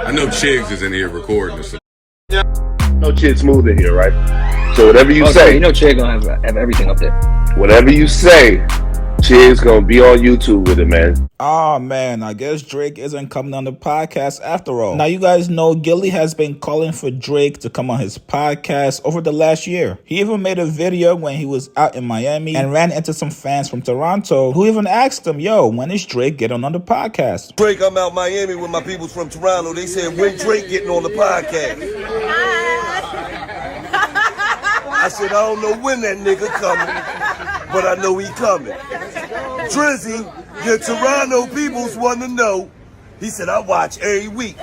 I know Chiggs is in here recording this. No Chid Smooth in here, right? So whatever you say, sorry, you know Chig gonna have everything up there. Whatever you say, Chid's gonna be on YouTube with it, man. Oh man, I guess Drake isn't coming on the podcast after all. Now you guys know Gillie has been calling for Drake to come on his podcast over the last year. He even made a video when he was out in Miami and ran into some fans from Toronto who even asked him, yo, when is Drake getting on the podcast? Drake, I'm out Miami with my people from Toronto. They said, when Drake getting on the podcast? I said, I don't know when that nigga coming, but I know he coming. Drizzy, your Toronto peoples want to know. He said, I watch every week.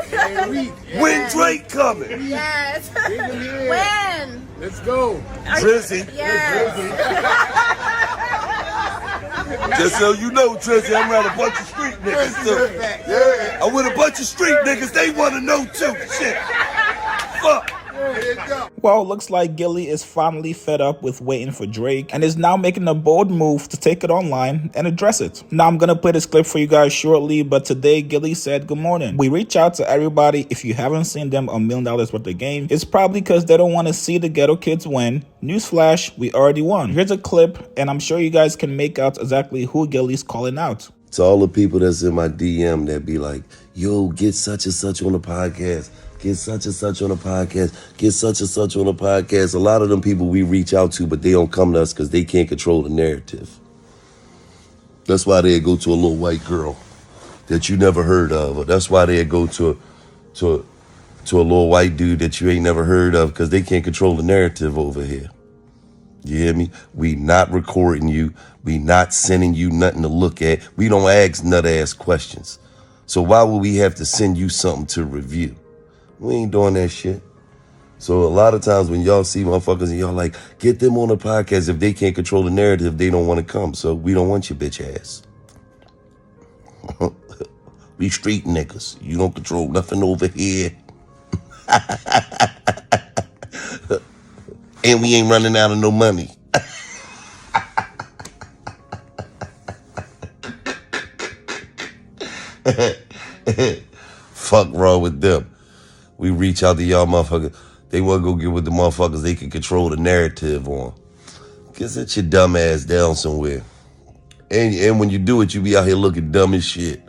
When Drake coming? Yes. When? Let's go. Drizzy. Yes. Just so you know, Drizzy, I'm around a bunch of street niggas too. Yeah. I'm with a bunch of street niggas. They want to know too. Shit. Fuck. Well, looks like Gillie is finally fed up with waiting for Drake and is now making a bold move to take it online and address it. Now, I'm going to play this clip for you guys shortly, but today Gillie said, good morning. We reach out to everybody. If you haven't seen them $1 million worth of game, it's probably because they don't want to see the ghetto kids win. Newsflash, we already won. Here's a clip, and I'm sure you guys can make out exactly who Gillie's calling out. To all the people that's in my DM that be like, yo, get such and such on the podcast. Get such and such on the podcast. Get such and such on the podcast. A lot of them people we reach out to, but they don't come to us because they can't control the narrative. That's why they go to a little white girl that you never heard of. Or that's why they go to a little white dude that you ain't never heard of because they can't control the narrative over here. You hear me? We not recording you. We not sending you nothing to look at. We don't ask nut-ass questions. So why would we have to send you something to review? We ain't doing that shit. So a lot of times when y'all see motherfuckers and y'all like, get them on the podcast. If they can't control the narrative, they don't want to come. So we don't want your bitch ass. We street niggas. You don't control nothing over here. And we ain't running out of no money. Fuck wrong with them. We reach out to y'all motherfuckers. They want to go get with the motherfuckers they can control the narrative on. Get sit your dumb ass down somewhere. And when you do it, you be out here looking dumb as shit.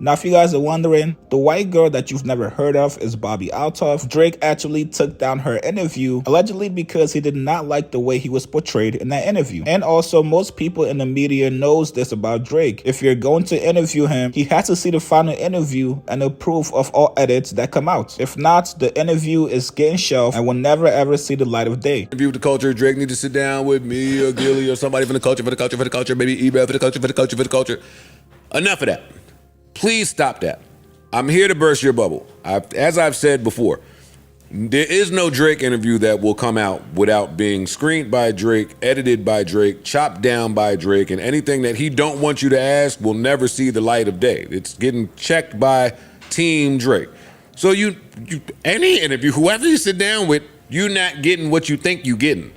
Now, if you guys are wondering, the white girl that you've never heard of is Bobby Altoff. Drake actually took down her interview, allegedly because he did not like the way he was portrayed in that interview. And also, most people in the media knows this about Drake. If you're going to interview him, he has to see the final interview and approve of all edits that come out. If not, the interview is getting shelved and will never ever see the light of day. Interview with the culture. Drake need to sit down with me or Gillie or somebody from the culture, maybe email for the culture. Enough of that. Please stop that. I'm here to burst your bubble. As I've said before, there is no Drake interview that will come out without being screened by Drake, edited by Drake, chopped down by Drake, and anything that he don't want you to ask will never see the light of day. It's getting checked by Team Drake. So any interview, whoever you sit down with, you're not getting what you think you're getting.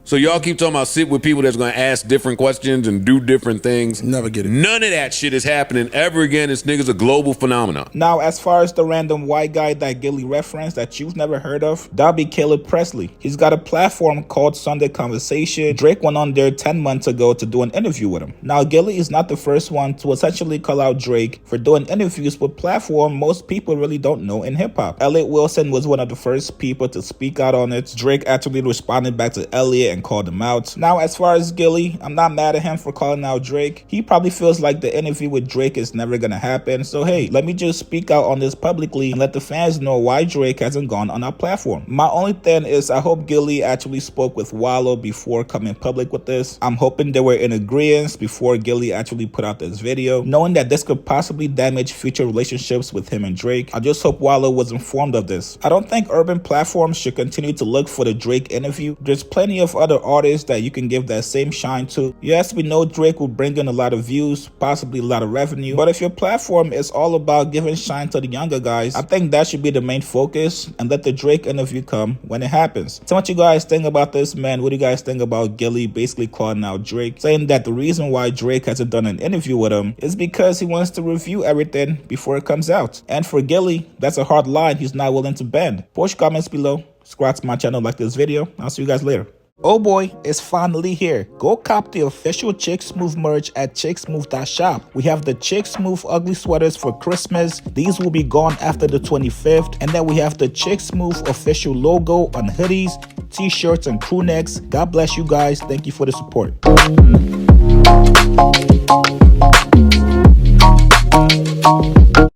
So y'all keep talking about sit with people that's going to ask different questions and do different things. Never get it. None of that shit is happening ever again. This nigga's a global phenomenon. Now, as far as the random white guy that Gillie referenced that you've never heard of, that'll be Caleb Presley. He's got a platform called Sunday Conversation. Drake went on there 10 months ago to do an interview with him. Now, Gillie is not the first one to essentially call out Drake for doing interviews with platform most people really don't know in hip-hop. Elliot Wilson was one of the first people to speak out on it. Drake actually responded back to Elliot and called him out. Now, as far as Gillie, I'm not mad at him for calling out Drake. He probably feels like the interview with Drake is never gonna happen. So hey, let me just speak out on this publicly and let the fans know why Drake hasn't gone on our platform. My only thing is I hope Gillie actually spoke with Wallow before coming public with this. I'm hoping they were in agreement before Gillie actually put out this video, knowing that this could possibly damage future relationships with him and Drake. I just hope Wallow was informed of this. I don't think urban platforms should continue to look for the Drake interview. There's plenty of other artists that you can give that same shine to. Yes, we know Drake will bring in a lot of views, possibly a lot of revenue, but if your platform is all about giving shine to the younger guys, I think that should be the main focus, and let the Drake interview come when it happens. So what you guys think about this, man? What do you guys think about Gillie basically calling out Drake, saying that the reason why Drake hasn't done an interview with him is because he wants to review everything before it comes out? And for Gillie, that's a hard line he's not willing to bend. Post comments below, subscribe to my channel, like this video. I'll see you guys later. Oh boy, it's finally here. Go cop the official Chick Smooth merch at chicksmooth.shop. We have the Chick Smooth ugly sweaters for Christmas. These will be gone after the 25th. And then we have the Chick Smooth official logo on hoodies, t-shirts, and crew necks. God bless you guys. Thank you for the support.